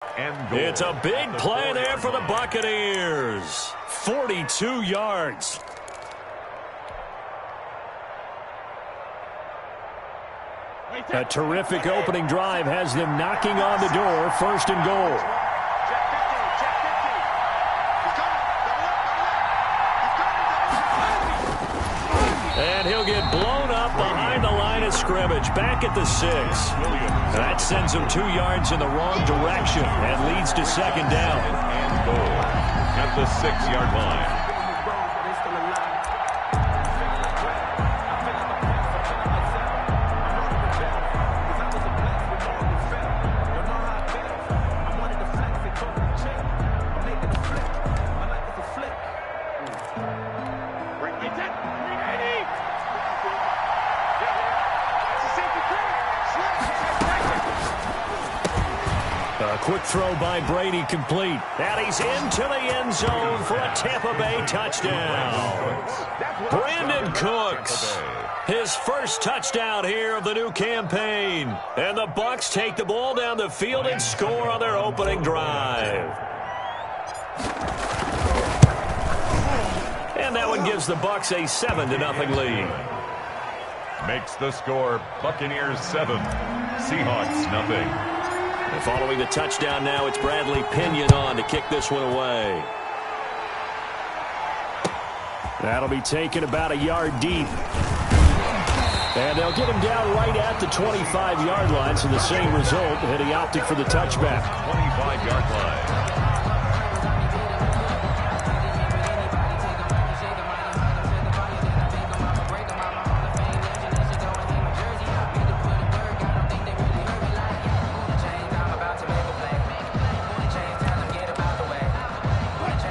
It's a big play there for the Buccaneers. 42 yards. A terrific opening drive has them knocking on the door. First and goal. And he'll get blown up behind the line of scrimmage. Back at the 6. That sends him 2 yards in the wrong direction and leads to second down. And goal at the 6-yard line. Quick throw by Brady complete. And he's into the end zone for a Tampa Bay touchdown. Brandon Cooks, his first touchdown here of the new campaign. And the Bucs take the ball down the field and score on their opening drive. And that one gives the Bucs a 7-0 lead. Makes the score Buccaneers 7, Seahawks nothing. And following the touchdown now, it's Bradley Pinion on to kick this one away. That'll be taken about a yard deep. And they'll get him down right at the 25-yard line, so the same result, and he opted for the touchback. 25-yard line.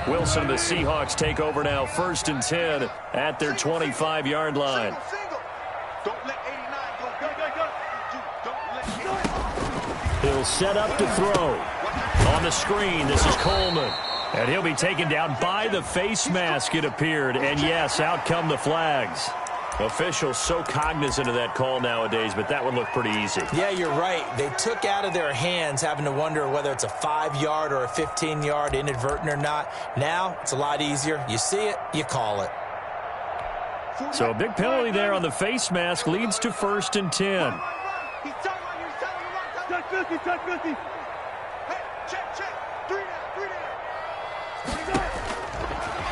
Wilson and the Seahawks take over now, 1st and 10 at their 25-yard line. He'll set up to throw. On the screen, this is Coleman. And he'll be taken down by the face mask, it appeared. And yes, out come the flags. Officials so cognizant of that call nowadays, but that one looked pretty easy. Yeah, you're right. They took out of their hands having to wonder whether it's a 5-yard or a 15-yard inadvertent or not. Now, it's a lot easier. You see it, you call it. So a big penalty there on the face mask leads to 1st and 10.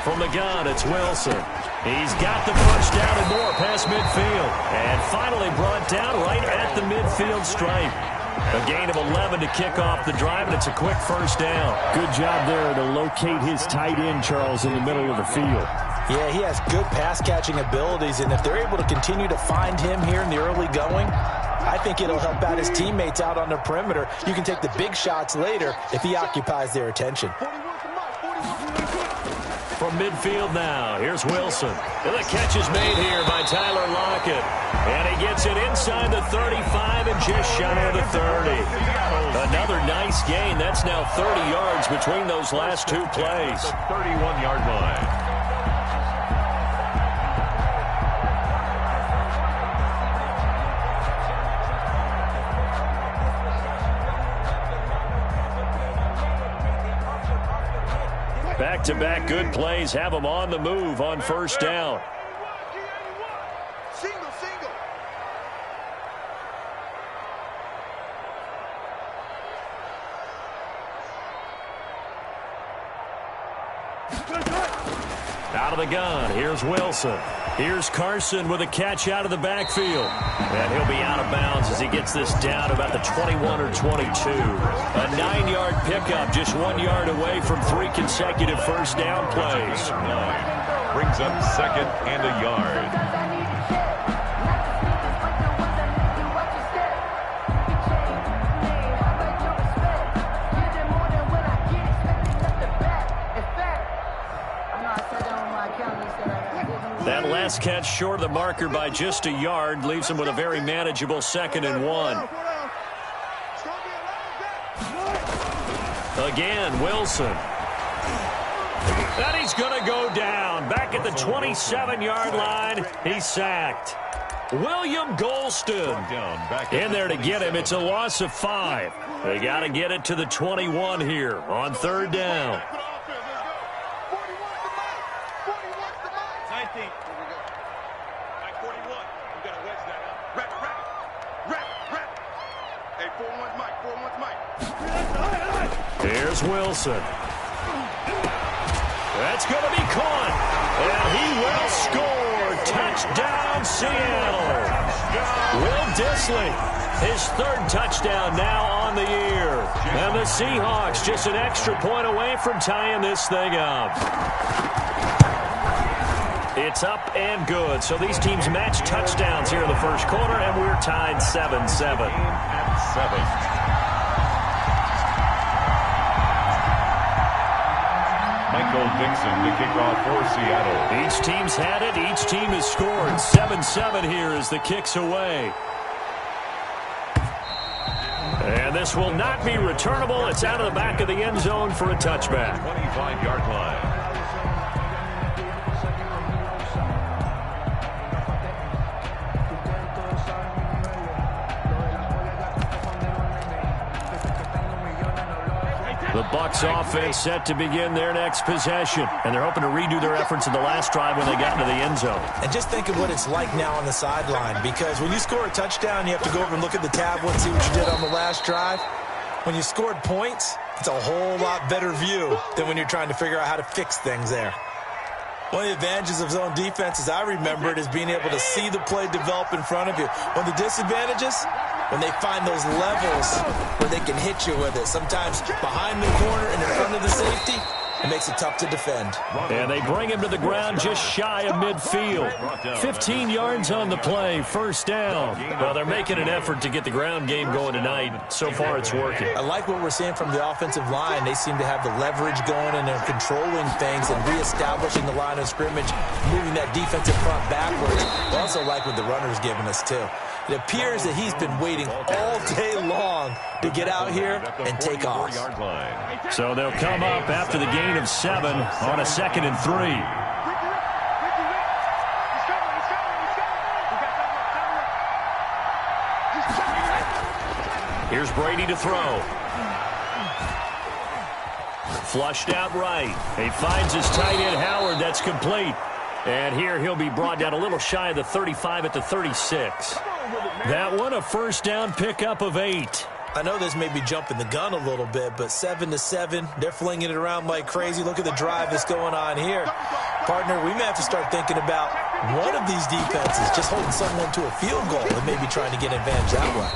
From the gun, it's Wilson. He's got the first down and more past midfield. And finally brought down right at the midfield stripe. A gain of 11 to kick off the drive, and it's a quick first down. Good job there to locate his tight end, Charles, in the middle of the field. Yeah, he has good pass-catching abilities, and if they're able to continue to find him here in the early going, I think it'll help out his teammates out on the perimeter. You can take the big shots later if he occupies their attention. From midfield now, here's Wilson. And the catch is made here by Tyler Lockett. And he gets it inside the 35 and just shy of the 30. Another nice gain. That's now 30 yards between those last two plays. The 31-yard line. Back-to-back good plays have them on the move on first down. Out of the gun, here's Wilson. Here's Carson with a catch out of the backfield. And he'll be out of bounds as he gets this down about the 21 or 22. A 9-yard pickup, just 1 yard away from 3 consecutive first down plays. Brings up second and a yard. That last catch short of the marker by just a yard leaves him with a very manageable 2nd and 1. Again, Wilson. And he's going to go down. Back at the 27-yard line, he's sacked. William Golston. In there to get him. It's a loss of 5. They got to get it to the 21 here on 3rd down. Here's Wilson. That's going to be caught. And he will score. Touchdown, Seattle. Will Dissly, his 3rd touchdown now on the year. And the Seahawks just an extra point away from tying this thing up. It's up and good. So these teams match touchdowns here in the 1st quarter, and we're tied 7-7. Michael Dixon to kick off for Seattle. Each team's had it. Each team has scored. 7-7 here as the kick's away. And this will not be returnable. It's out of the back of the end zone for a touchback. 25-yard line. The Bucs offense set to begin their next possession. And they're hoping to redo their efforts in the last drive when they got into the end zone. And just think of what it's like now on the sideline, because when you score a touchdown, you have to go over and look at the tablet, see what you did on the last drive. When you scored points, it's a whole lot better view than when you're trying to figure out how to fix things there. One of the advantages of zone defense, as I remember it, is being able to see the play develop in front of you. One of the disadvantages, when they find those levels where they can hit you with it, sometimes behind the corner and in front of the safety, it makes it tough to defend. And they bring him to the ground just shy of midfield. 15 yards on the play, 1st down. Well, they're making an effort to get the ground game going tonight. So far, it's working. I like what we're seeing from the offensive line. They seem to have the leverage going, and they're controlling things and reestablishing the line of scrimmage, moving that defensive front backwards. I also like what the runner's giving us, too. It appears that he's been waiting all day long to get out here and take off. So they'll come up after the gain of 7 on a 2nd and 3. Here's Brady to throw. Flushed out right. He finds his tight end Howard. That's complete. And here he'll be brought down a little shy of the 35 at the 36. That one a 1st down pickup of 8. I know this may be jumping the gun a little bit, but 7-7, they're flinging it around like crazy. Look at the drive that's going on here. Partner, we may have to start thinking about one of these defenses just holding someone to a field goal and maybe trying to get advantage that way.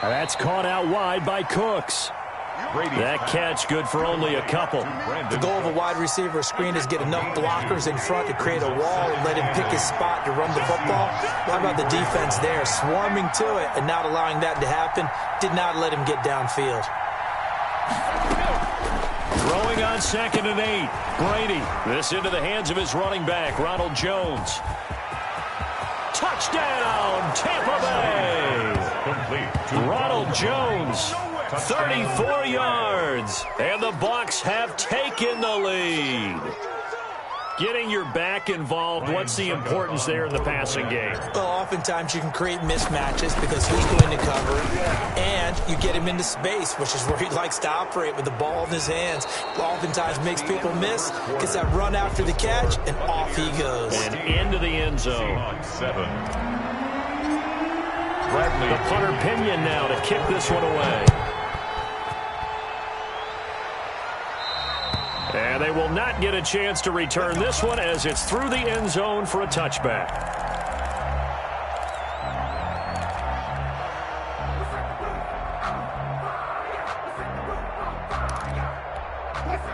That's caught out wide by Cooks. That catch good for only a couple. The goal of a wide receiver screen is get enough blockers in front to create a wall and let him pick his spot to run the football. How about the defense there, swarming to it and not allowing that to happen? Did not let him get downfield. Throwing on 2nd and 8. Brady. This into the hands of his running back, Ronald Jones. Touchdown, Tampa Bay. Ronald Jones. 34 yards, and the Bucs have taken the lead. Getting your back involved, what's the importance there in the passing game? Well, oftentimes you can create mismatches because who's going to cover, and you get him into space, which is where he likes to operate with the ball in his hands. Oftentimes makes people miss, gets that run after the catch, and off he goes. And into the end zone. The punter Pinion now to kick this one away. And they will not get a chance to return this one as it's through the end zone for a touchback.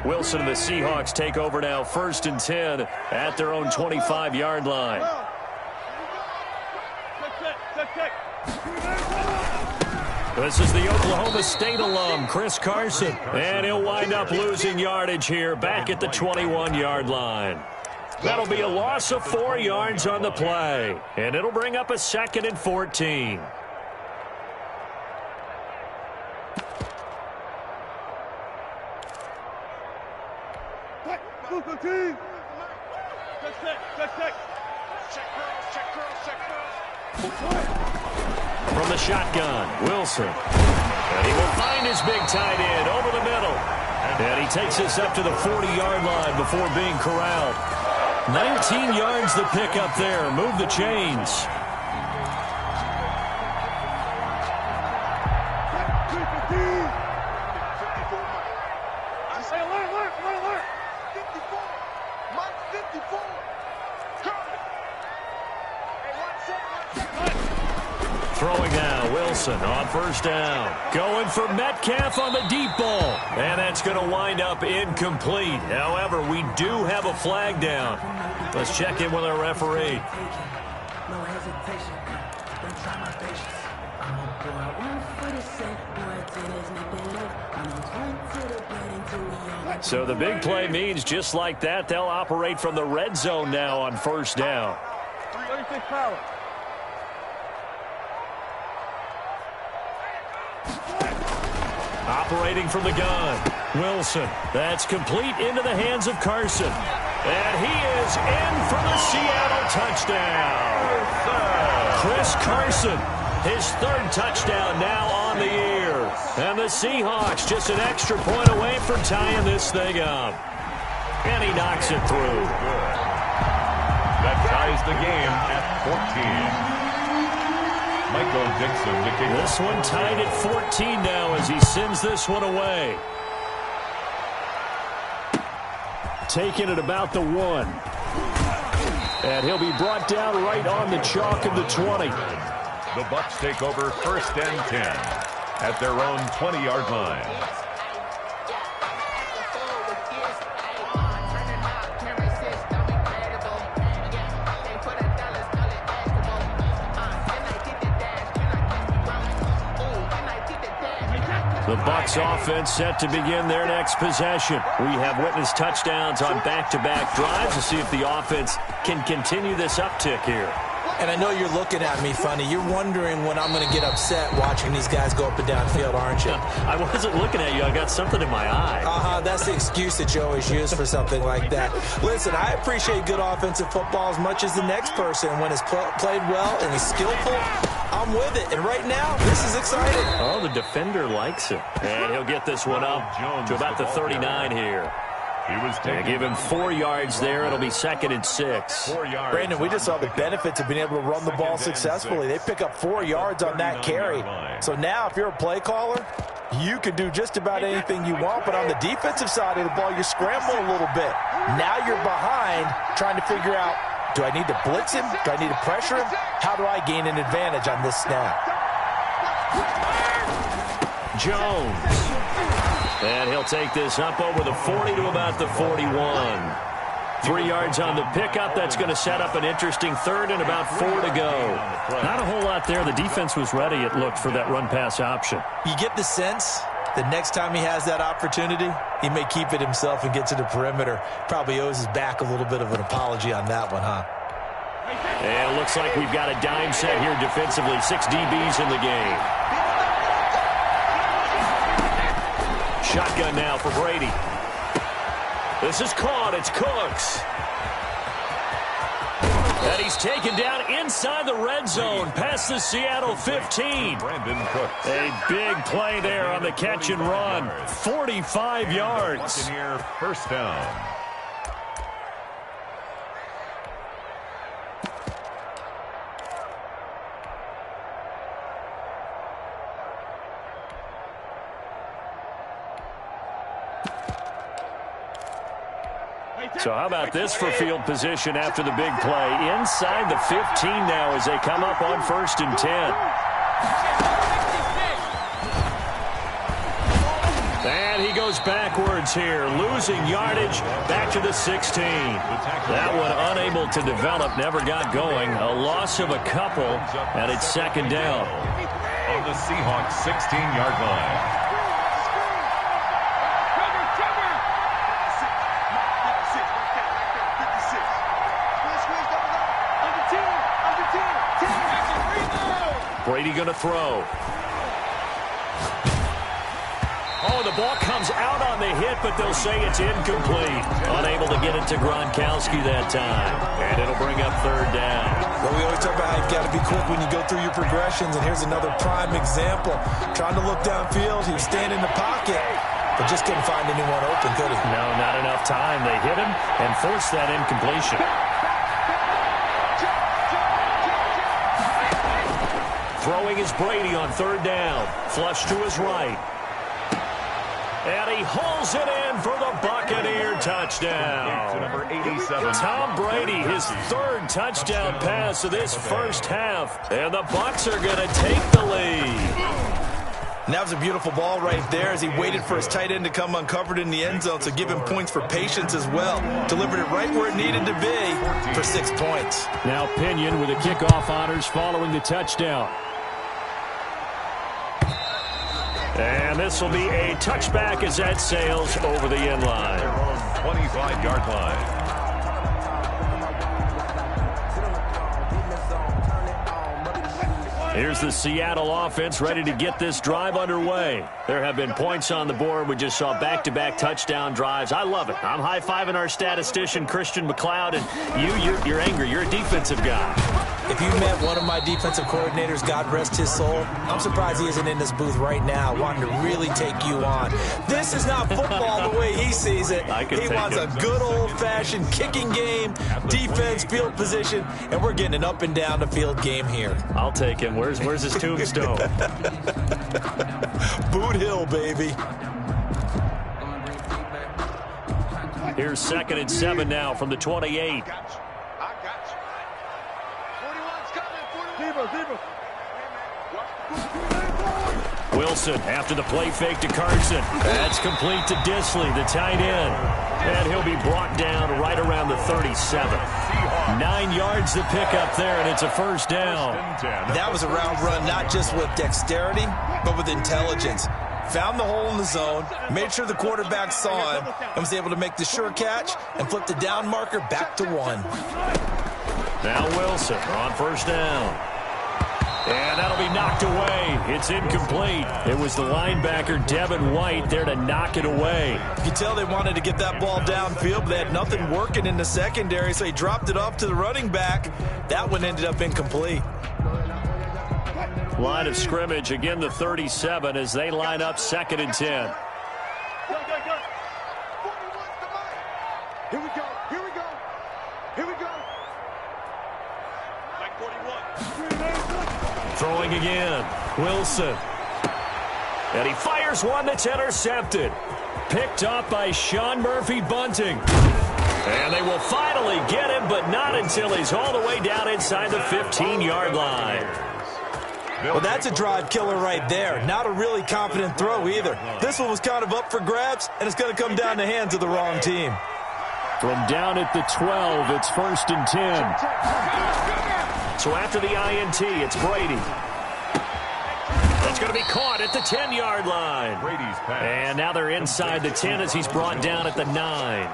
Wilson and the Seahawks take over now, 1st and 10 at their own 25-yard line. This is the Oklahoma State alum, Chris Carson. And he'll wind up losing yardage here back at the 21-yard line. That'll be a loss of 4 yards on the play. And it'll bring up a 2nd and 14. From the shotgun, Wilson. And he will find his big tight end over the middle. And he takes this up to the 40-yard line before being corralled. 19 yards the pick up there. Move the chains. Throwing now, Wilson on first down. Going for Metcalf on the deep ball. And that's going to wind up incomplete. However, we do have a flag down. Let's check in with our referee. So the big play means just like that, they'll operate from the red zone now on first down. 36 power. Operating from the gun, Wilson. That's complete into the hands of Carson. And he is in for the Seattle touchdown. Chris Carson, his third touchdown now on the year. And the Seahawks just an extra point away from tying this thing up. And he knocks it through. That ties the game at 14. Michael Dixon to kick. This one tied at 14 now as he sends this one away. Taking it about the 1. And he'll be brought down right on the chalk of the 20. The Bucs take over first and 10 at their own 20-yard line. The Bucs offense set to begin their next possession. We have witnessed touchdowns on back-to-back drives to see if the offense can continue this uptick here. And I know you're looking at me funny. You're wondering when I'm going to get upset watching these guys go up and down field, aren't you? I wasn't looking at you. I got something in my eye. That's the excuse that you always use for something like that. Listen, I appreciate good offensive football as much as the next person. When it's played well and is skillful, I'm with it. And right now, this is exciting. Oh, the defender likes it. And he'll get this one up to about the 39 here. They give him 4 yards there. It'll be 2nd and 6. Brandon, we just saw the benefits of being able to run the ball successfully. They pick up 4 yards on that carry. So now if you're a play caller, you can do just about anything you want. But on the defensive side of the ball, you scramble a little bit. Now you're behind trying to figure out, do I need to blitz him? Do I need to pressure him? How do I gain an advantage on this snap? Jones. And he'll take this up over the 40 to about the 41. 3 yards on the pickup. That's going to set up an interesting third and about 4 to go. Not a whole lot there. The defense was ready, it looked, for that run-pass option. You get the sense the next time he has that opportunity, he may keep it himself and get to the perimeter. Probably owes his back a little bit of an apology on that one, huh? And it looks like we've got a dime set here defensively. 6 DBs in the game. Shotgun now for Brady. This is caught. It's Cooks. And he's taken down inside the red zone past the Seattle 15. Brandon Cooks. A big play there on the catch and run. 45 yards. Buccaneer first down. So how about this for field position after the big play? Inside the 15 now as they come up on 1st and 10. And he goes backwards here, losing yardage back to the 16. That one unable to develop, never got going. A loss of a couple, and it's 2nd down. On the Seahawks 16-yard line. Brady going to throw. Oh, the ball comes out on the hit, but they'll say it's incomplete. Unable to get it to Gronkowski that time. And it'll bring up third down. Well, we always talk about how you've got to be quick when you go through your progressions, and here's another prime example. Trying to look downfield, he was standing in the pocket, but just couldn't find anyone open, could he? No, not enough time. They hit him and forced that incompletion. Throwing is Brady on third down. Flush to his right. And he hauls it in for the Buccaneer touchdown. Number 87. Tom Brady, his third touchdown pass of this first half. And the Bucs are going to take the lead. And that was a beautiful ball right there as he waited for his tight end to come uncovered in the end zone, so give him points for patience as well. Delivered it right where it needed to be for 6 points. Now Pinion with the kickoff honors following the touchdown. And this will be a touchback as that sails over the end line. 25-yard line. Here's the Seattle offense ready to get this drive underway. There have been points on the board. We just saw back-to-back touchdown drives. I love it. I'm high-fiving our statistician, Christian McLeod, and you're angry. You're a defensive guy. If you met one of my defensive coordinators, God rest his soul, I'm surprised he isn't in this booth right now wanting to really take you on. This is not football the way he sees it. He wants a good old-fashioned kicking game, defense, field position, and we're getting an up and down the field game here. I'll take him. Where's his tombstone? Boot Hill, baby. Here's 2nd and 7 now from the 28. Wilson after the play fake to Carson. That's complete to Disley, the tight end. And he'll be brought down right around the 37. 9 yards to pick up there, and it's a first down. That was a route run not just with dexterity, but with intelligence. Found the hole in the zone, made sure the quarterback saw him, and was able to make the sure catch and flip the down marker back to 1. Now Wilson on first down. And that'll be knocked away. It's incomplete. It was the linebacker, Devin White, there to knock it away. You can tell they wanted to get that ball downfield, but they had nothing working in the secondary, so he dropped it off to the running back. That one ended up incomplete. Line of scrimmage, again the 37 as they line up 2nd and 10. Here we go. Here we go. Here we go. Like 41. Throwing again. Wilson. And he fires one that's intercepted. Picked up by Sean Murphy Bunting. And they will finally get him, but not until he's all the way down inside the 15-yard line. Well, that's a drive killer right there. Not a really confident throw either. This one was kind of up for grabs, and it's going to come down the hands of the wrong team. From down at the 12, it's 1st and 10. So after the INT, it's Brady. That's going to be caught at the 10-yard line. Brady's pass. And now they're inside the 10 as he's brought down at the 9.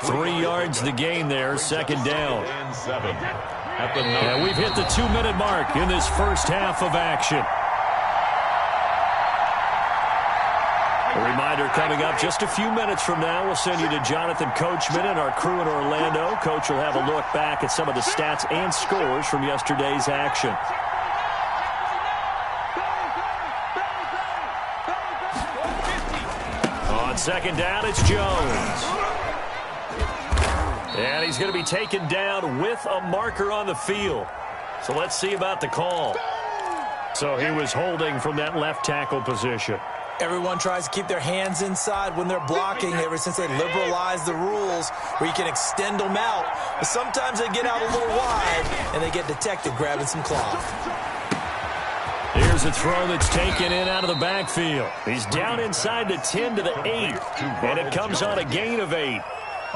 3 yards the gain there, 2nd down. And 7 at the 9. And we've hit the 2-minute mark in this first half of action. A reminder coming up just a few minutes from now. We'll send you to Jonathan Coachman and our crew in Orlando. Coach will have a look back at some of the stats and scores from yesterday's action. On 2nd down, it's Jones. And he's going to be taken down with a marker on the field. So let's see about the call. So he was holding from that left tackle position. Everyone tries to keep their hands inside when they're blocking ever since they liberalized the rules where you can extend them out. But sometimes they get out a little wide and they get detected grabbing some cloth. Here's a throw that's taken in out of the backfield. He's down inside the 10 to the 8. And it comes on a gain of 8.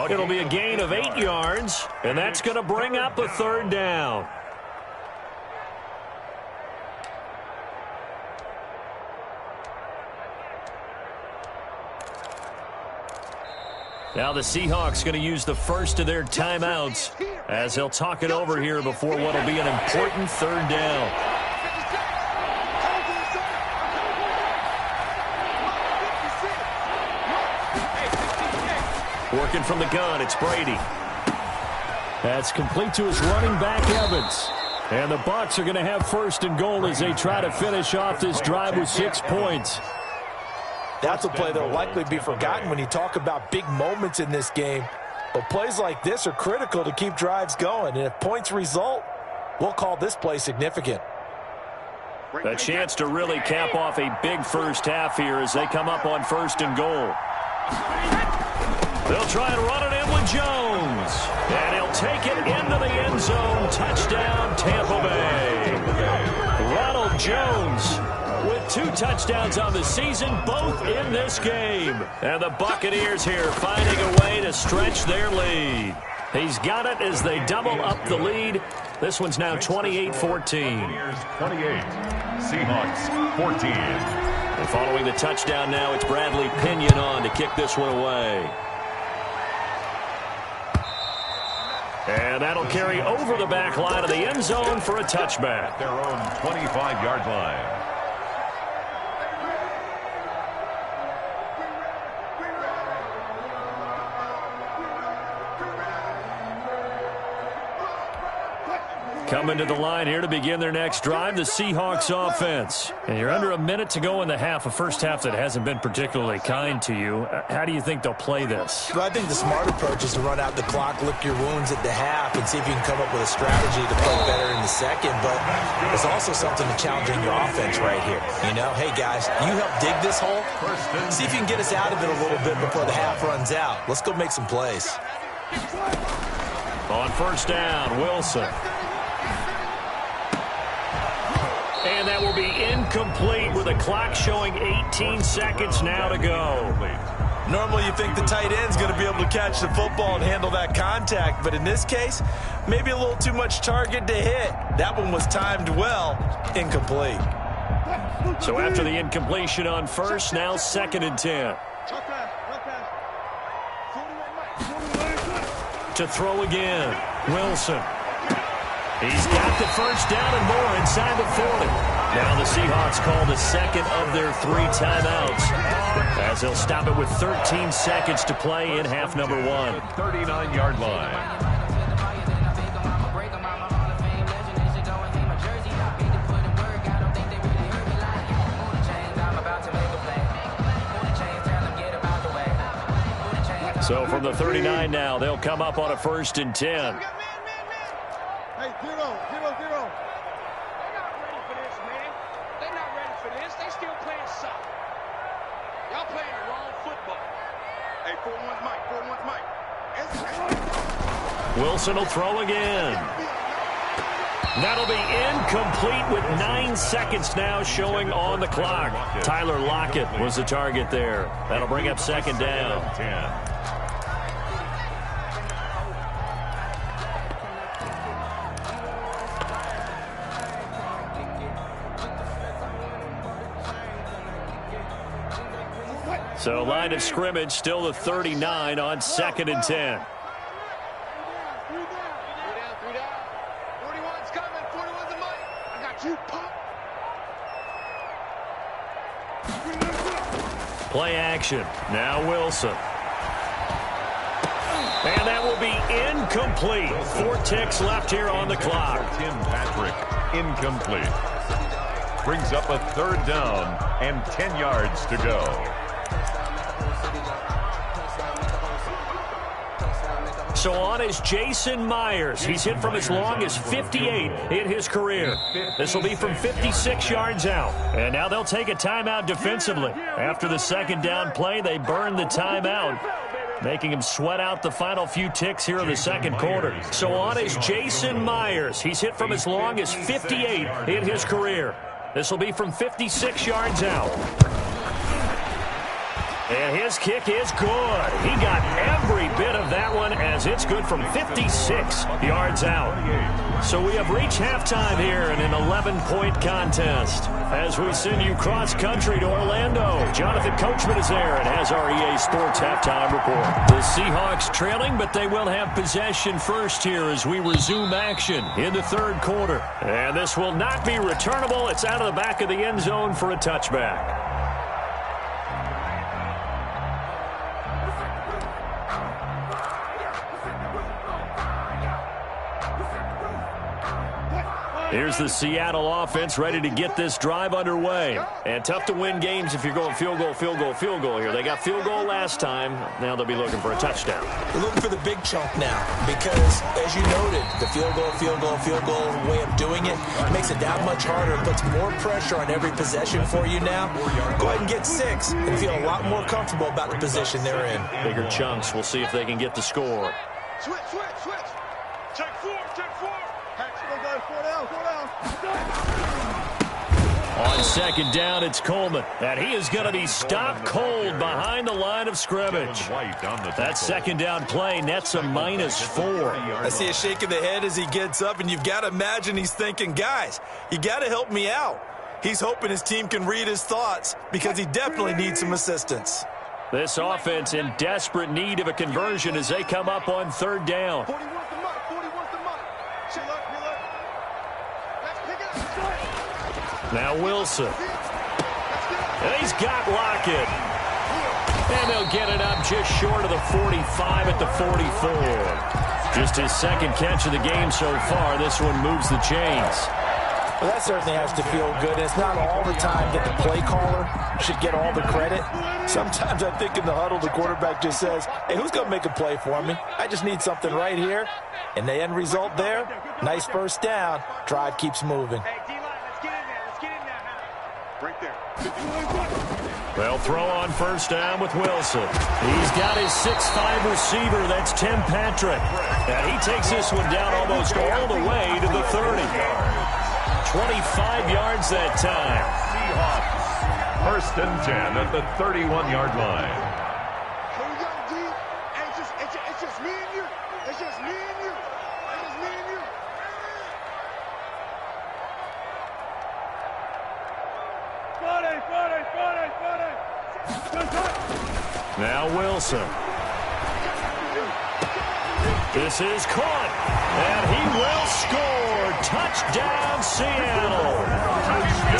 It'll be a gain of 8 yards. And that's going to bring up a 3rd down. Now the Seahawks going to use the first of their timeouts as they'll talk it over here before what will be an important 3rd down. Working from the gun, it's Brady. That's complete to his running back, Evans. And the Bucs are going to have first and goal as they try to finish off this drive with 6 points. That's a play that will likely be forgotten when you talk about big moments in this game. But plays like this are critical to keep drives going. And if points result, we'll call this play significant. A chance to really cap off a big first half here as they come up on first and goal. They'll try and run it in with Jones. And he'll take it into the end zone. Touchdown, Tampa Bay. Ronald Jones with 2 touchdowns on the season, both in this game. And the Buccaneers here finding a way to stretch their lead. He's got it as they double up the lead. This one's now 28-14. 28, Seahawks 14. And following the touchdown now, it's Bradley Pinion on to kick this one away. And that'll carry over the back line of the end zone for a touchback. Their own 25-yard line. Coming to the line here to begin their next drive, the Seahawks offense. And you're under a minute to go in the half, a first half that hasn't been particularly kind to you. How do you think they'll play this? Well, I think the smart approach is to run out the clock, lick your wounds at the half, and see if you can come up with a strategy to play better in the second. But there's also something to challenging your offense right here. You know, hey, guys, you help dig this hole. See if you can get us out of it a little bit before the half runs out. Let's go make some plays. On first down, Wilson. And that will be incomplete with the clock showing 18 seconds now to go. Normally you think the tight end's going to be able to catch the football and handle that contact, but in this case, maybe a little too much target to hit. That one was timed well, incomplete. So after the incompletion on first, now 2nd and 10. To throw again, Wilson. He's got the first down and more inside the 40. Now the Seahawks call the second of their 3 timeouts as they'll stop it with 13 seconds to play in half number 1. 39-yard line. So from the 39 now, they'll come up on a 1st and 10. Hey, 0, 0, 0. They're not ready for this, man. They're not ready for this. They still playing soccer. Y'all playing the wrong football. Hey, 4-1's Mike. 4-1's Mike. Wilson will throw again. That'll be incomplete with 9 seconds now showing on the clock. Tyler Lockett was the target there. That'll bring up 2nd down. 10. So line of scrimmage still the 39 on 2nd and 10. 3 down. 41's coming. 41's a Mike. I got you, Pop. Play action. Now Wilson. And that will be incomplete. 4 ticks left here on the clock. Tim Patrick, incomplete. Brings up a 3rd down and 10 yards to go. So on is Jason Myers. He's hit from as long as 58 in his career. This will be from 56 yards out. And now they'll take a timeout defensively. After the 2nd down play, they burn the timeout, making him sweat out the final few ticks here in the 2nd quarter. So on is Jason Myers. He's hit from as long as 58 in his career. This will be from 56 yards out. And his kick is good. He got every bit of that one as it's good from 56 yards out. So we have reached halftime here in an 11-point contest. As we send you cross-country to Orlando, Jonathan Coachman is there and has our EA Sports halftime report. The Seahawks trailing, but they will have possession first here as we resume action in the 3rd quarter. And this will not be returnable. It's out of the back of the end zone for a touchback. Here's the Seattle offense ready to get this drive underway. And tough to win games if you're going field goal, field goal, field goal here. They got field goal last time. Now they'll be looking for a touchdown. They're looking for the big chunk now because, as you noted, the field goal, field goal, field goal way of doing it makes it that much harder and puts more pressure on every possession for you now. Go ahead and get 6 and feel a lot more comfortable about the position they're in. Bigger chunks. We'll see if they can get the score. Switch. Check 4. Four down. On second down, it's Coleman. And he is going to be stopped cold behind the line of scrimmage. That second down play nets a -4. I see a shake of the head as he gets up, and you've got to imagine he's thinking, guys, you got to help me out. He's hoping his team can read his thoughts because he definitely needs some assistance. This offense in desperate need of a conversion as they come up on third down. 40 wants the mark. Chill up. Let's pick it up. Now Wilson. And he's got Lockett. And they'll get it up just short of the 45 at the 44. Just his second catch of the game so far. This one moves the chains. Well, that certainly has to feel good. And it's not all the time that the play caller should get all the credit. Sometimes I think in the huddle, the quarterback just says, hey, who's going to make a play for me? I just need something right here. And the end result there, nice first down. Drive keeps moving. Hey, D-line, let's get in there. Right there. They'll throw on first down with Wilson. He's got his 6'5 receiver. That's Tim Patrick. And he takes this one down almost all the way to the 30. 25 yards that time. Seahawks. First and 10 at the 31-yard line. Here we go, D. Hey, it's just me and you. It's just me and you. Now Wilson. This is caught. And he will score. Touchdown, Seattle.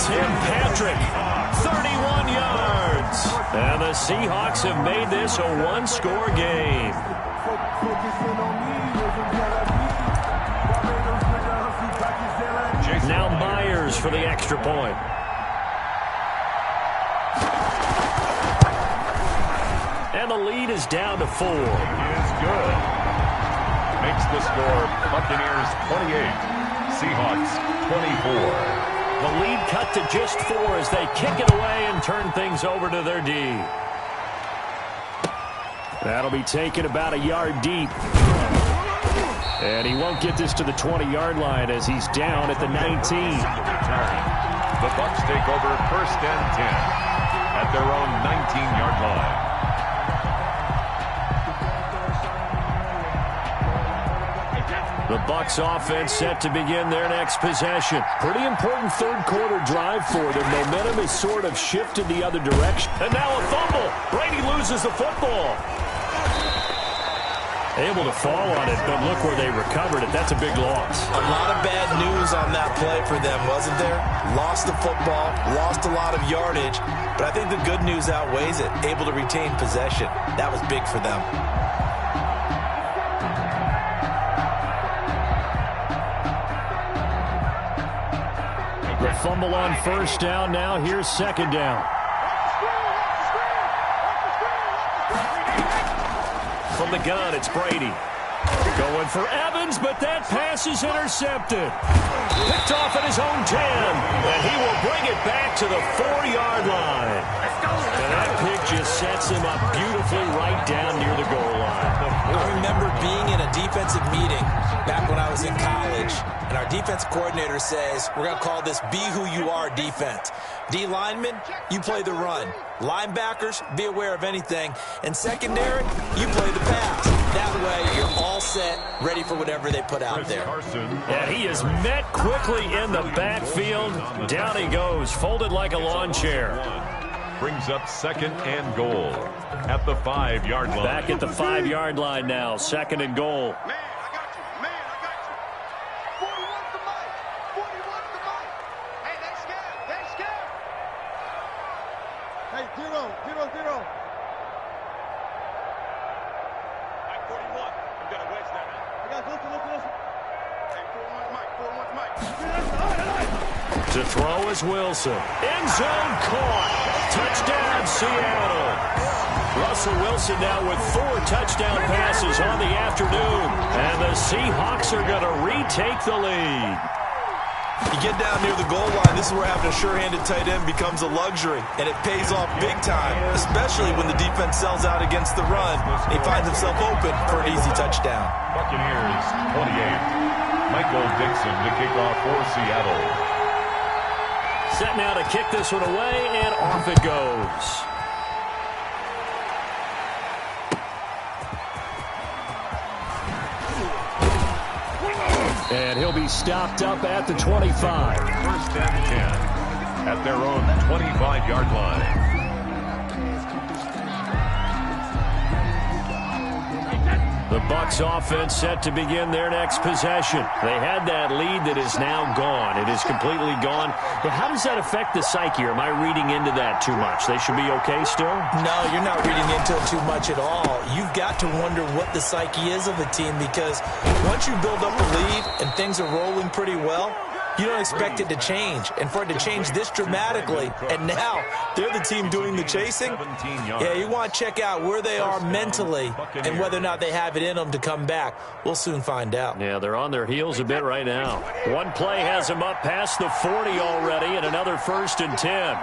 Tim Patrick, 31 yards. And the Seahawks have made this a one-score game. Now Myers for the extra point. And the lead is down to 4. Is good. Makes the score Buccaneers 28, Seahawks 24. The lead cut to just 4 as they kick it away and turn things over to their D. That'll be taken about a yard deep. And he won't get this to the 20-yard line as he's down at the 19. The Bucs take over first and 10 at their own 19-yard line. The Bucs offense set to begin their next possession. Pretty important third-quarter drive for them. Momentum has sort of shifted the other direction. And now a fumble. Brady loses the football. Able to fall on it, but look where they recovered it. That's a big loss. A lot of bad news on that play for them, wasn't there? Lost the football, lost a lot of yardage, but I think the good news outweighs it. Able to retain possession. That was big for them. The fumble on first down. Now here's second down. From the gun, it's Brady. Going for Evans, but that pass is intercepted. Picked off at his own 10, and he will bring it back to the 4-yard line. And that pick just sets him up beautifully right down near the goal line. I remember being in a defensive meeting back when I was in college, and our defense coordinator says, we're going to call this Be Who You Are defense. D linemen, you play the run. Linebackers, be aware of anything. And secondary, you play the pass. That way, you're all set, ready for whatever they put out there. And he is met quickly in the backfield. Down he goes, folded like a lawn chair. Brings up second and goal at the 5-yard line. Back at the 5-yard line now, second and goal. Man, I got you. 40 wants the mic. 40 wants the mic. Hey, they scared. Hey, 0. Mike 41. I'm going to wedge that. I got listen. To throw is Wilson. End zone caught. Touchdown, Seattle. Russell Wilson now with 4 touchdown passes on the afternoon. And the Seahawks are going to retake the lead. You get down near the goal line, this is where having a sure-handed tight end becomes a luxury, and it pays off big time, especially when the defense sells out against the run. He finds himself open for an easy touchdown. Buccaneers 28. Michael Dixon to kick off for Seattle. Set now to kick this one away, and off it goes. And he'll be stopped up at the 25. First and 10 at their own 25-yard line. The Bucs offense set to begin their next possession. They had that lead that is now gone. It is completely gone. But how does that affect the psyche? Or am I reading into that too much? They should be okay still? No, you're not reading into it too much at all. You've got to wonder what the psyche is of the team, because once you build up a lead and things are rolling pretty well, you don't expect it to change. And for it to change this dramatically, and now they're the team doing the chasing, yeah, you want to check out where they are mentally and whether or not they have it in them to come back. We'll soon find out. Yeah, they're on their heels a bit right now. One play has them up past the 40 already, and another 1st and 10.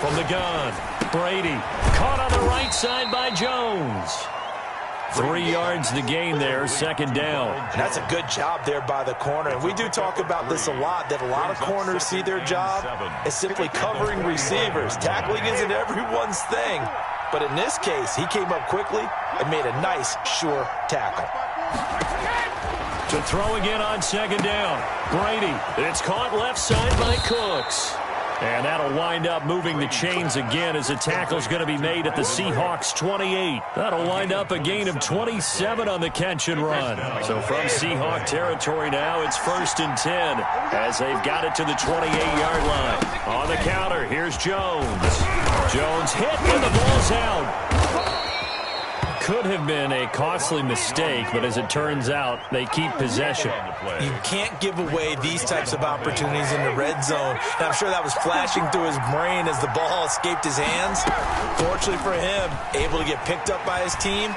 From the gun, Brady caught on the right side by Jones. 3 yards the gain there, 2nd down. And that's a good job there by the corner. And we do talk about this a lot, that a lot of corners see their job as simply covering receivers. Tackling isn't everyone's thing. But in this case, he came up quickly and made a nice, sure tackle. To throw again on 2nd down. Brady, it's caught left side by Cooks. And that'll wind up moving the chains again as a tackle's going to be made at the Seahawks 28. That'll wind up a gain of 27 on the catch and run. So from Seahawk territory now, it's 1st and 10 as they've got it to the 28-yard line. On the counter, here's Jones. Jones hit and the ball's out. Could have been a costly mistake, but as it turns out, they keep possession. You can't give away these types of opportunities in the red zone. And I'm sure that was flashing through his brain as the ball escaped his hands. Fortunately for him, able to get picked up by his team,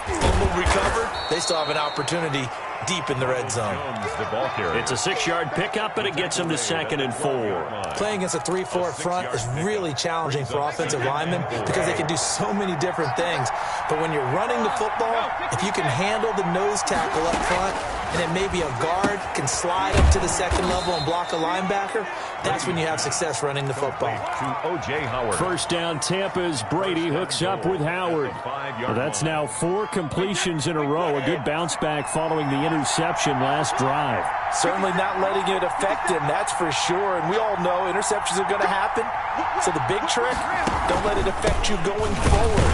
fumble recovered. They still have an opportunity deep in the red zone. It's a 6-yard pickup, but it gets them to 2nd and 4. Playing against a 3-4 front is really challenging for offensive linemen because they can do so many different things. But when you're running the football, if you can handle the nose tackle up front, and then maybe a guard can slide up to the 2nd level and block a linebacker, that's when you have success running the football. To O.J. Howard. 1st down, Tampa's Brady hooks up with Howard. Well, that's now 4 completions in a row. A good bounce back following the interception last drive. Certainly not letting it affect him, that's for sure. And we all know interceptions are going to happen. So the big trick, don't let it affect you going forward.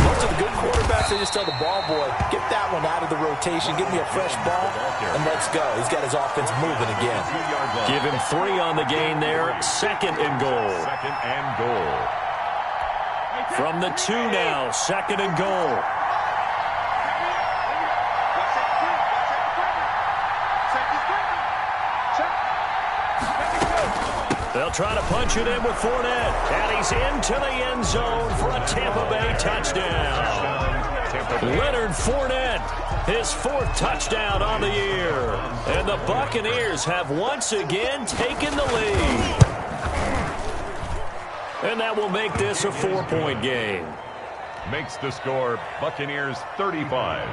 Most of the good quarterbacks, they just tell the ball boy, get that one out of the rotation, give me a fresh ball, and let's go. He's got his offense moving again. Give him 3 on the gain there. 2nd and goal. 2nd and goal. From the 2 now, 2nd and goal. They'll try to punch it in with Fournette. And he's into the end zone for a Tampa Bay touchdown. Leonard Fournette, his 4th touchdown on the year. And the Buccaneers have once again taken the lead. And that will make this a 4-point game. Makes the score Buccaneers 35,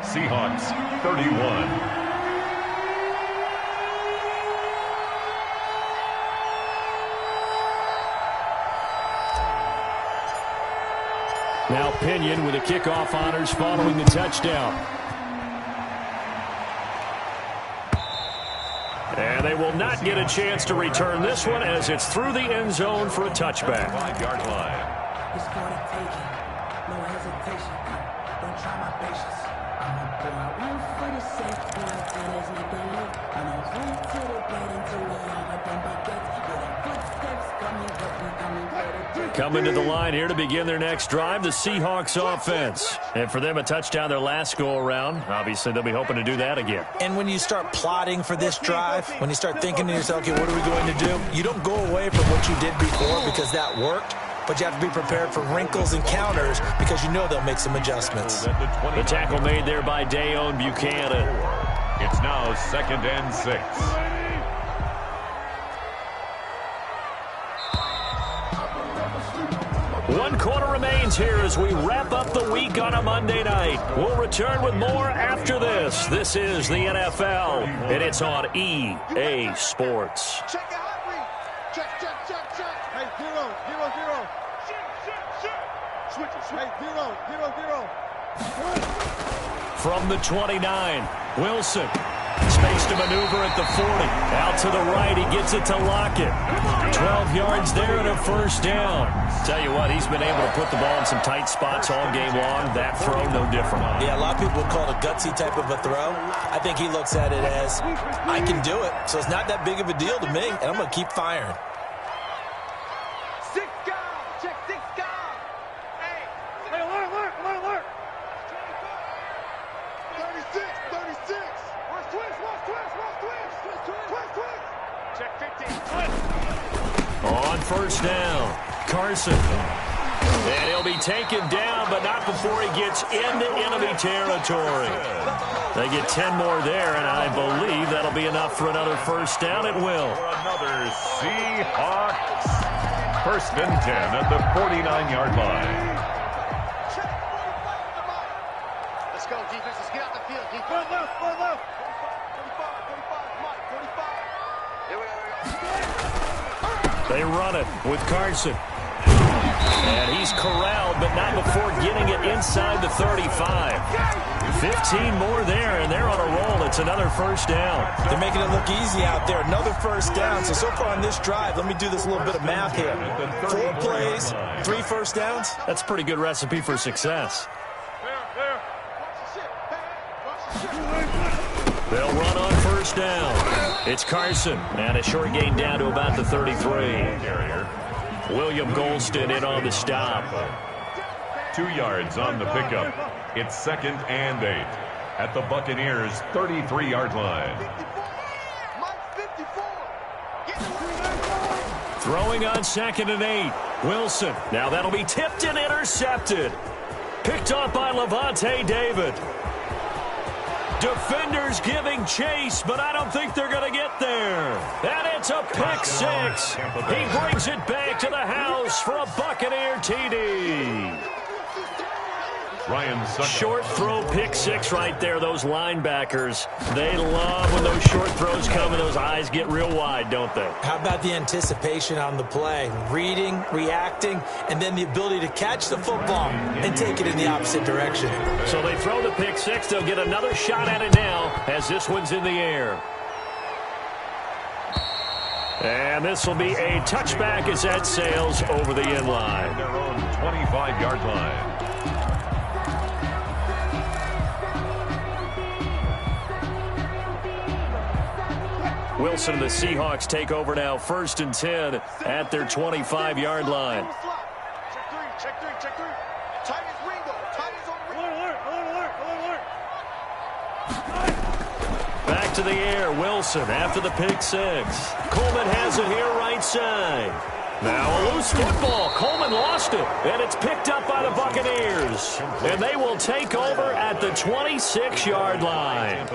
Seahawks 31. Now Pinion with the kickoff honors following the touchdown. And they will not get a chance to return this one as it's through the end zone for a touchback. 5-yard line. no hesitation. Don't try my patience. I'm a boy, I went for the safety. Until there's nothing left. I'm a run to the bed until we all got them baguettes. With our footsteps coming, but we coming better. Coming to the line here to begin their next drive, the Seahawks offense. And for them, a touchdown their last go-around. Obviously, they'll be hoping to do that again. And when you start plotting for this drive, when you start thinking to yourself, okay, what are we going to do? You don't go away from what you did before because that worked. But you have to be prepared for wrinkles and counters because you know they'll make some adjustments. The tackle made there by Dayon Buchanan. It's now 2nd and 6. One quarter remains here as we wrap up the week on a Monday night. We'll return with more after this. This is the NFL, and it's on EA Sports. Check it, Henry. Check. Hey, 0. Switch it. Hey, 0. From the 29, Wilson. Space to maneuver at the 40. Out to the right, he gets it to Lockett. 12 yards there and a first down. Tell you what, he's been able to put the ball in some tight spots all game long. That throw, no different. Yeah, a lot of people would call it a gutsy type of a throw. I think he looks at it as, I can do it, so it's not that big of a deal to me, and I'm going to keep firing. 6 guys. Check 6 guys. Hey, alert. 36. Twist. Check 15. On first down, Carson. And he'll be taken down, but not before he gets into enemy territory. They get 10 more there, and I believe that'll be enough for another first down. It will. For another Seahawks. 1st and 10 at the 49-yard line. Let's go, defense. Let's get out the field. Defense. Left. 45. Mike, 45. Here we go. They run it with Carson. And he's corralled, but not before getting it inside the 35. 15 more there, and they're on a roll. It's another first down. They're making it look easy out there. Another first down. So far on this drive, let me do this little bit of math here. 4 plays, 3 first downs. That's a pretty good recipe for success. They'll run on first down. It's Carson, and a short gain down to about the 33. William Golston in on the stop. 2 yards on the pickup. It's 2nd and 8 at the Buccaneers' 33-yard line. Throwing on 2nd and 8. Wilson. Now that'll be tipped and intercepted. Picked off by Levante David. Defenders giving chase, but I don't think they're going to get there. And it's a pick 6. He brings it back to the house for a Buccaneer TD. Ryan Sucker. Short throw pick 6 right there. Those linebackers, they love when those short throws come and those eyes get real wide, don't they? How about the anticipation on the play? Reading, reacting, and then the ability to catch the football and take it in the opposite direction. So they throw the pick 6. They'll get another shot at it now as this one's in the air. And this will be a touchback as that sails over the end line. Their own 25-yard line. Wilson and the Seahawks take over now, 1st and 10 at their 25-yard line. Check three. Tight as Ringo. Alert. Back to the air, Wilson after the pick 6. Coleman has it here right side. Now a loose football. Coleman lost it, and it's picked up by the Buccaneers. And they will take over at the 26-yard line.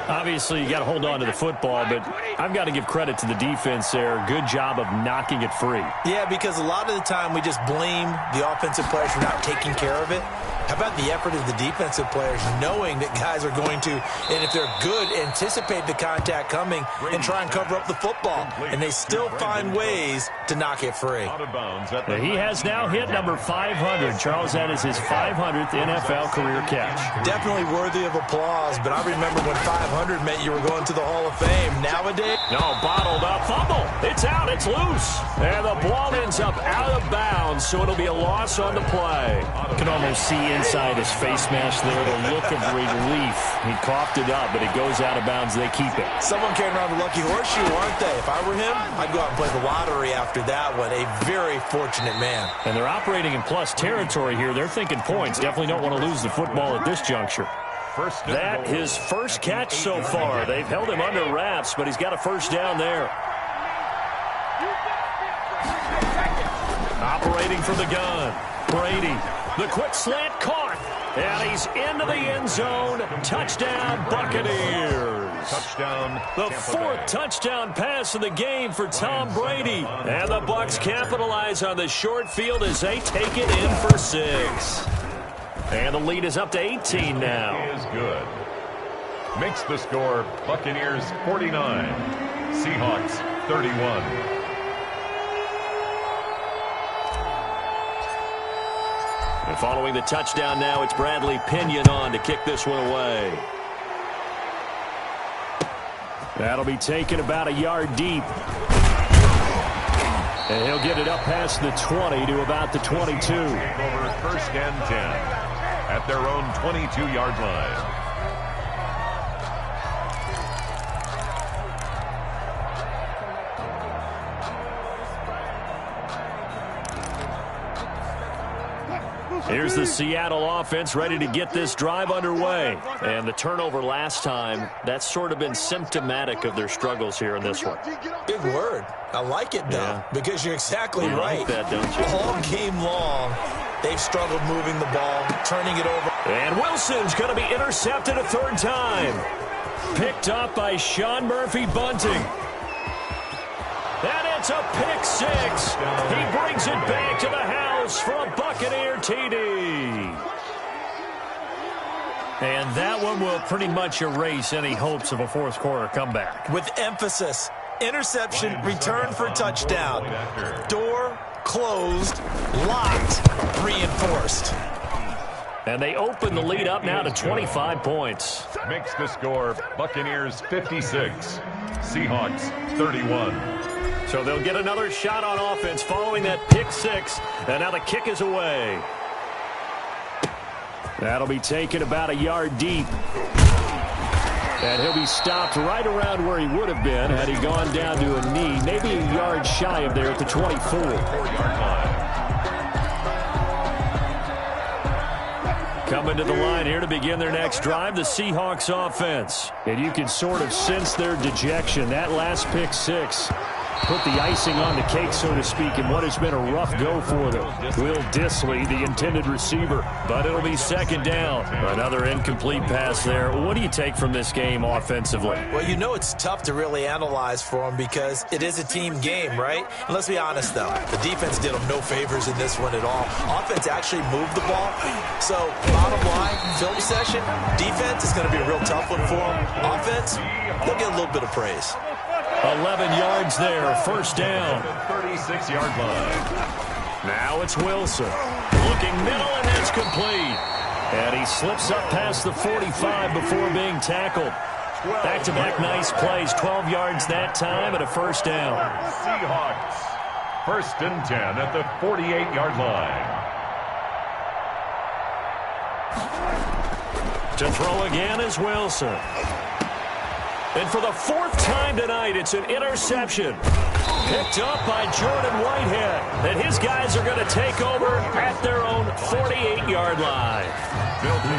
Obviously, you got to hold on to the football, but I've got to give credit to the defense there. Good job of knocking it free. Yeah, because a lot of the time we just blame the offensive players for not taking care of it. How about the effort of the defensive players knowing that guys are going to, and if they're good, anticipate the contact coming and try and cover up the football. And they still find ways to knock it free. He has now hit number 500. Charles, that is his 500th NFL career catch. Definitely worthy of applause, but I remember when 500 meant you were going to the Hall of Fame. Nowadays, no, bottled up. Fumble. It's out. It's loose. And the ball ends up out of bounds, so it'll be a loss on the play. You can almost see inside his face mask there the look of relief. He coughed it up, but it goes out of bounds. They keep it. Someone carrying around the lucky horseshoe, aren't they? If I were him, I'd go out and play the lottery after that one. A very fortunate man. And they're operating in plus territory here. They're thinking points. Definitely don't want to lose the football at this juncture. That his first catch so far. They've held him under wraps, but he's got a first down there. Operating from the gun. Brady. The quick slant caught. And he's into the end zone. Touchdown, Buccaneers. Touchdown. The fourth touchdown pass of the game for Tom Brady. And the Bucs capitalize on the short field as they take it in for 6. And the lead is up to 18 now. Is good. Makes the score Buccaneers 49, Seahawks 31. And following the touchdown now, it's Bradley Pinion on to kick this one away. That'll be taken about a yard deep. And he'll get it up past the 20 to about the 22. Over first and 10 at their own 22-yard line. Here's the Seattle offense ready to get this drive underway. And the turnover last time, that's sort of been symptomatic of their struggles here in this one. Big word. I like it, though, because you're exactly right. Like that, don't you? All game long, they've struggled moving the ball, turning it over. And Wilson's going to be intercepted a third time. Picked up by Sean Murphy Bunting. And it's a pick 6. He brings it back to the house for a Buccaneer TD. And that one will pretty much erase any hopes of a fourth quarter comeback. With emphasis, interception, return for touchdown. Door closed, locked, reinforced. And they open the lead up now to 25 points. Makes the score Buccaneers 56, Seahawks 31. So they'll get another shot on offense following that pick 6. And now the kick is away. That'll be taken about a yard deep. And he'll be stopped right around where he would have been had he gone down to a knee. Maybe a yard shy of there at the 24. 4-yard line. Coming to the line here to begin their next drive, the Seahawks offense. And you can sort of sense their dejection. That last pick 6 put the icing on the cake, so to speak, in what has been a rough go for them. Will Dissly, the intended receiver, but it'll be second down. Another incomplete pass there. What do you take from this game offensively? Well, you know it's tough to really analyze for them because it is a team game, right? And let's be honest, though. The defense did them no favors in this one at all. Offense actually moved the ball. So, bottom line, film session, defense is going to be a real tough one for them. Offense, they'll get a little bit of praise. 11 yards there, first down. 36-yard line. Now it's Wilson. Looking middle, and that's complete. And he slips up past the 45 before being tackled. Back-to-back nice plays, 12 yards that time, and a first down. Seahawks, first and 10 at the 48-yard line. To throw again is Wilson. And for the fourth time tonight, it's an interception. Picked up by Jordan Whitehead. And his guys are going to take over at their own 48-yard line.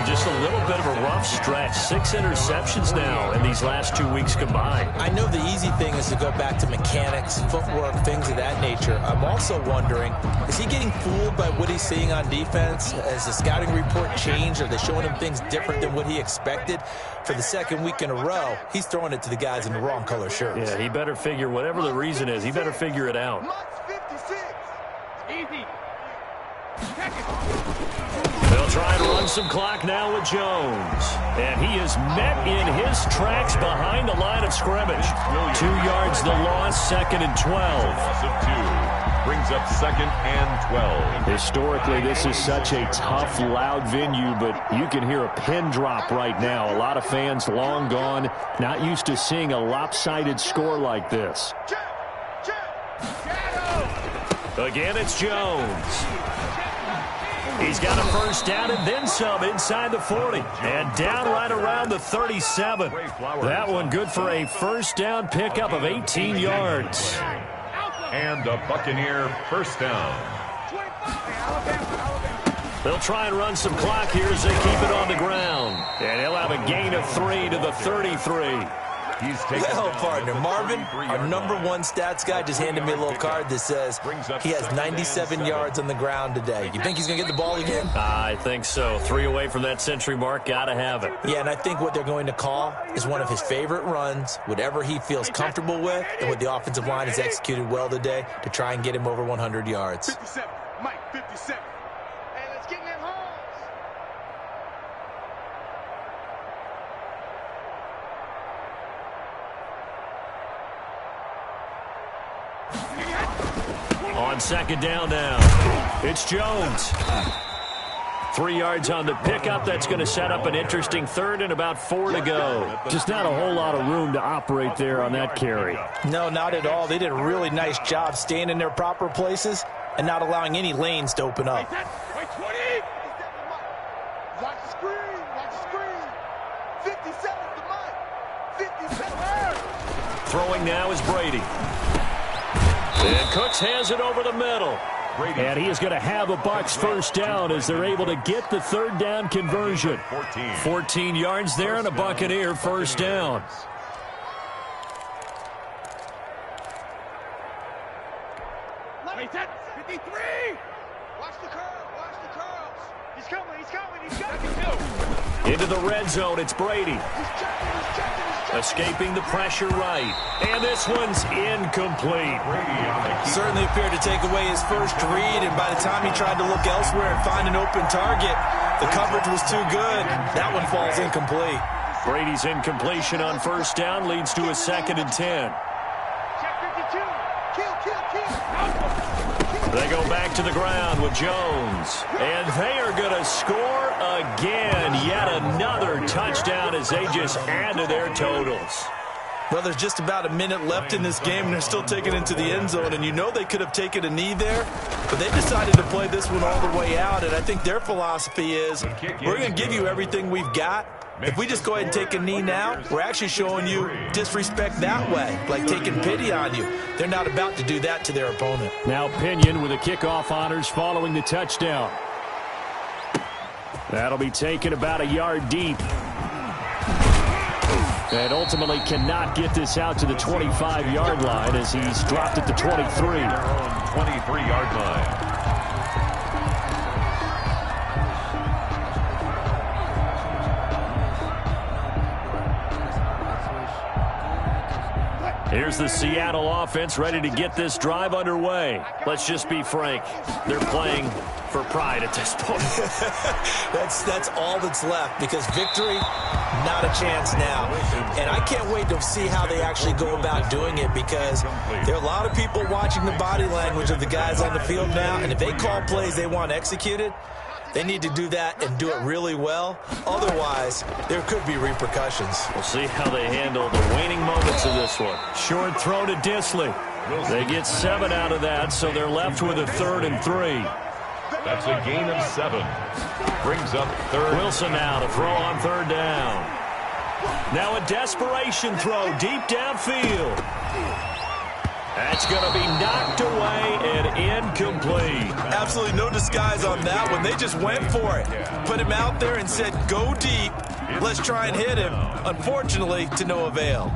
Just a little bit of a rough stretch. 6 interceptions now in these last 2 weeks combined. I know the easy thing is to go back to mechanics, footwork, things of that nature. I'm also wondering, is he getting fooled by what he's seeing on defense? Has the scouting report changed? Are they showing him things different than what he expected? For the second week in a row, he's throwing it to the guys in the wrong color shirts. Yeah, he better figure, whatever the reason is, he better figure it out. Easy. They'll They'll try and run some clock now with Jones. And he is met in his tracks behind the line of scrimmage. 2 yards the loss, 2nd and 12. Loss of 2. Brings up 2nd and 12. Historically, this is such a tough, loud venue, but you can hear a pin drop right now. A lot of fans long gone, not used to seeing a lopsided score like this. Again, it's Jones. He's got a first down and then some inside the 40. And down right around the 37. That one good for a first down pickup of 18 yards. And a Buccaneer first down. They'll try and run some clock here as they keep it on the ground. And he'll have a gain of 3 to the 33. Well, partner, Marvin, our #1 stats guy, just handed me a little card that says he has 97 yards on the ground today. You think he's going to get the ball again? I think so. 3 away from that century mark. Got to have it. Yeah, and I think what they're going to call is one of his favorite runs, whatever he feels comfortable with, and what the offensive line has executed well today to try and get him over 100 yards. 57, Mike, 57. Hey, let's get in that hole. On 2nd down now, it's Jones. 3 yards on the pickup. That's going to set up an interesting 3rd and about 4 to go. Just not a whole lot of room to operate there on that carry. No, not at all. They did a really nice job staying in their proper places and not allowing any lanes to open up. Wait, 20. Watch the screen. Watch the screen. 57 to Mike. 57. Throwing now is Brady. And Cooks has it over the middle. And he is going to have a Bucs first down as they're able to get the 3rd down conversion. 14 yards there and a Buccaneer first down. Wait, that's 53. Watch the curl. Watch the curls. He's coming. He's coming. He's coming. Into the red zone, it's Brady. He's checking. Escaping the pressure right. And this one's incomplete. Certainly appeared to take away his first read, and by the time he tried to look elsewhere and find an open target, the coverage was too good. That one falls incomplete. Brady's incompletion on first down leads to a 2nd and 10. Check 52. Kill. They go back to the ground with Jones. And they are going to score again. Yet another touchdown as they just add to their totals. Well, there's just about a minute left in this game, and they're still taking it into the end zone. And you know they could have taken a knee there, but they decided to play this one all the way out. And I think their philosophy is, we're going to give you everything we've got. If we just go ahead and take a knee now, we're actually showing you disrespect that way, like taking pity on you. They're not about to do that to their opponent. Now Pinion with the kickoff honors following the touchdown. That'll be taken about a yard deep. And ultimately cannot get this out to the 25-yard line as he's dropped at the 23. 23-yard line. Here's the Seattle offense ready to get this drive underway. Let's just be frank. They're playing for pride at this point. That's all that's left, because victory, not a chance now. And I can't wait to see how they actually go about doing it, because there are a lot of people watching the body language of the guys on the field now, and if they call plays they want executed, they need to do that and do it really well. Otherwise, there could be repercussions. We'll see how they handle the waning moments of this one. Short throw to Disley. They get 7 out of that, so they're left with a 3rd and 3. That's a gain of 7. Brings up 3rd. Wilson now to throw on 3rd down. Now a desperation throw deep downfield. That's going to be knocked away and incomplete. Absolutely no disguise on that one. They just went for it. Put him out there and said, go deep. Let's try and hit him. Unfortunately, to no avail.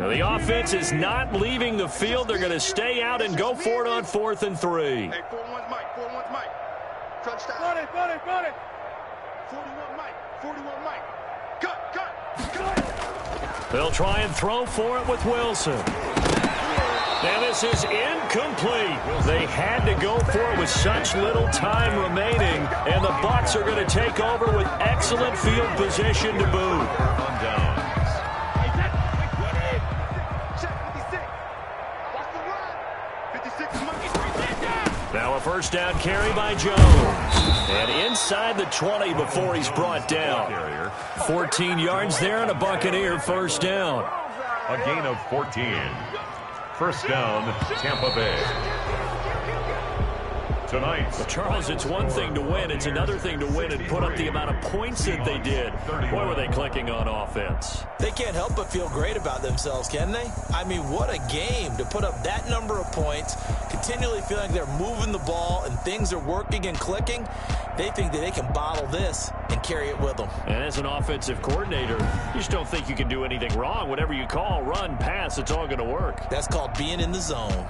Now, the offense is not leaving the field. They're going to stay out and go for it on 4th and 3. Hey, 4-1's Mike. 4-1's Mike. Touchdown. Run it. 41 Mike. 41 Mike. Cut. They'll try and throw for it with Wilson. And this is incomplete. They had to go for it with such little time remaining, and the Bucs are going to take over with excellent field position to boot. On downs. Now a first down carry by Jones. And inside the 20 before he's brought down. 14 yards there and a Buccaneer first down. A gain of 14. First down, Tampa Bay. Tonight, Well, Charles, it's one thing to win. It's another thing to win and put up the amount of points that they did. Boy, were they clicking on offense. They can't help but feel great about themselves, can they? I mean, what a game to put up that number of points, continually feeling like they're moving the ball and things are working and clicking. They think that they can bottle this and carry it with them. And as an offensive coordinator, you just don't think you can do anything wrong. Whatever you call, run, pass, it's all going to work. That's called being in the zone.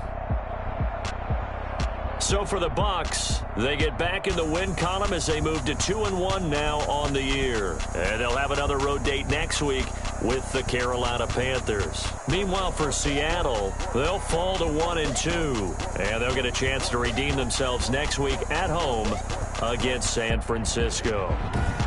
So for the Bucs, they get back in the win column as they move to 2-1 now on the year. And they'll have another road date next week with the Carolina Panthers. Meanwhile, for Seattle, they'll fall to 1-2. And they'll get a chance to redeem themselves next week at home against San Francisco.